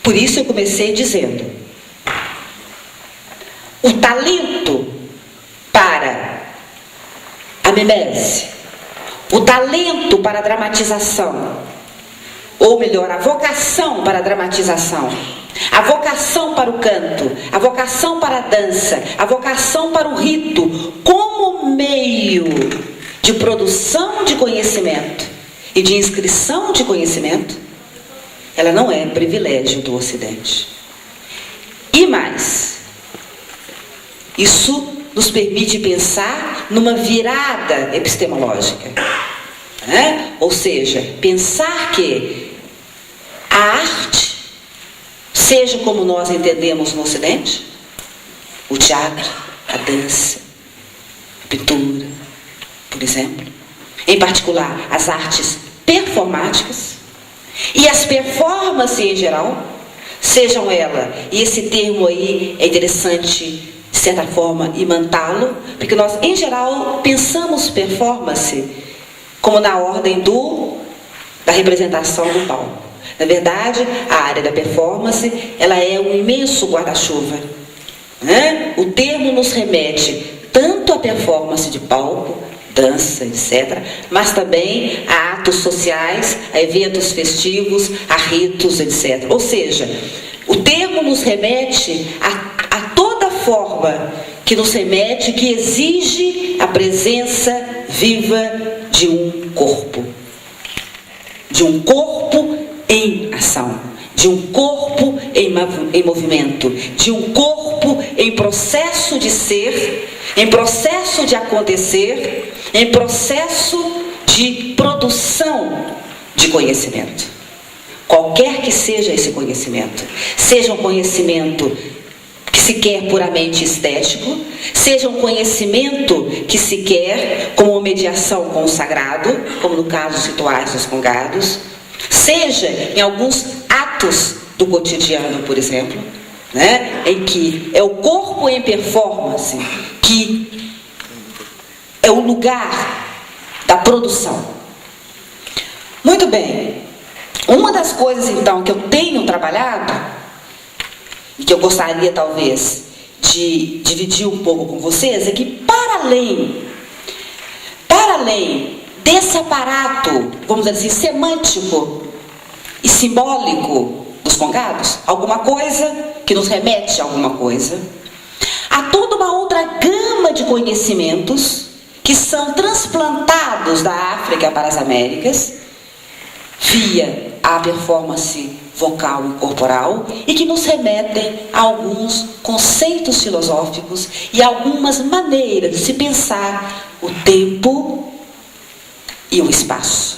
Por isso eu comecei dizendo: o talento para a mimese, o talento para a dramatização, ou melhor, a vocação para a dramatização, a vocação para o canto, a vocação para a dança, a vocação para o rito, como meio de produção de conhecimento e de inscrição de conhecimento, ela não é privilégio do Ocidente. E mais, isso nos permite pensar numa virada epistemológica, né? Ou seja, pensar que a arte, seja como nós entendemos no Ocidente, o teatro, a dança, a pintura, por exemplo, em particular as artes performáticas e as performances em geral, sejam elas, e esse termo aí é interessante de certa forma imantá-lo, porque nós em geral pensamos performance como na ordem da representação do palco. Na verdade, a área da performance, ela é um imenso guarda-chuva, né? O termo nos remete tanto à performance de palco, dança, etc., mas também a atos sociais, a eventos festivos, a ritos, etc. Ou seja, o termo nos remete a toda forma que nos remete, que exige a presença viva de um corpo. De um corpo em ação, de um corpo em movimento, de um corpo em processo de ser, em processo de acontecer, em processo de produção de conhecimento. Qualquer que seja esse conhecimento, seja um conhecimento que se quer puramente estético, seja um conhecimento que se quer como mediação com o sagrado, como no caso dos rituais dos congados, seja em alguns atos do cotidiano, por exemplo, né, em que é o corpo em performance que é o lugar da produção. Muito bem. Uma das coisas, então, que eu tenho trabalhado, e que eu gostaria, talvez, de dividir um pouco com vocês, é que, para além desse aparato, vamos dizer assim, semântico e simbólico dos congados, alguma coisa que nos remete a alguma coisa, há toda uma outra gama de conhecimentos que são transplantados da África para as Américas, via a performance vocal e corporal, e que nos remetem a alguns conceitos filosóficos e algumas maneiras de se pensar o tempo e o espaço.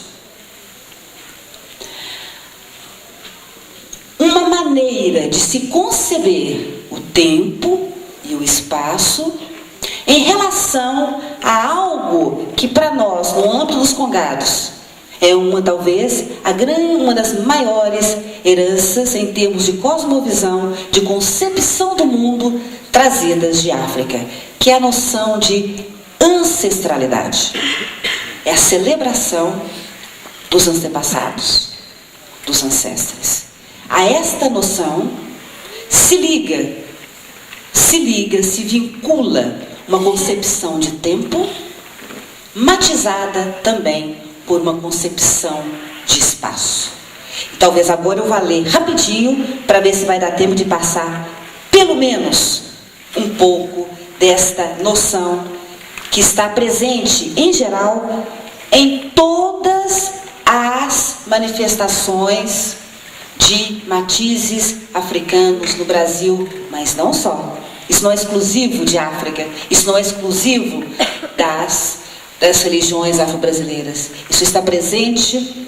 Uma maneira de se conceber o tempo e o espaço em relação a algo que para nós, no âmbito dos congados, é talvez uma das maiores heranças em termos de cosmovisão, de concepção do mundo trazidas de África, que é a noção de ancestralidade. É a celebração dos antepassados, dos ancestres. A esta noção se vincula uma concepção de tempo, matizada também por uma concepção de espaço. E talvez agora eu vá ler rapidinho, para ver se vai dar tempo de passar, pelo menos, um pouco desta noção que está presente, em geral, em todas as manifestações de matizes africanos no Brasil, mas não só. Isso não é exclusivo de África, isso não é exclusivo das religiões afro-brasileiras. Isso está presente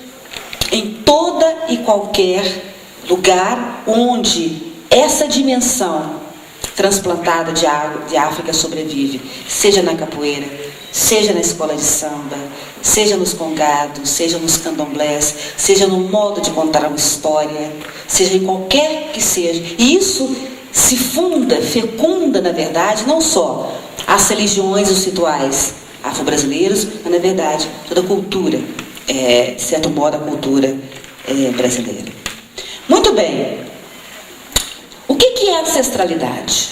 em toda e qualquer lugar onde essa dimensão transplantada de África sobrevive, seja na capoeira, seja na escola de samba, seja nos congados, seja nos candomblés, seja no modo de contar uma história, seja em qualquer que seja. E isso se fecunda, na verdade, não só as religiões e os rituais afro-brasileiros, mas, na verdade, toda a cultura, de certo modo, a cultura brasileira. Muito bem. é a ancestralidade?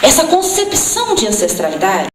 Essa concepção de ancestralidade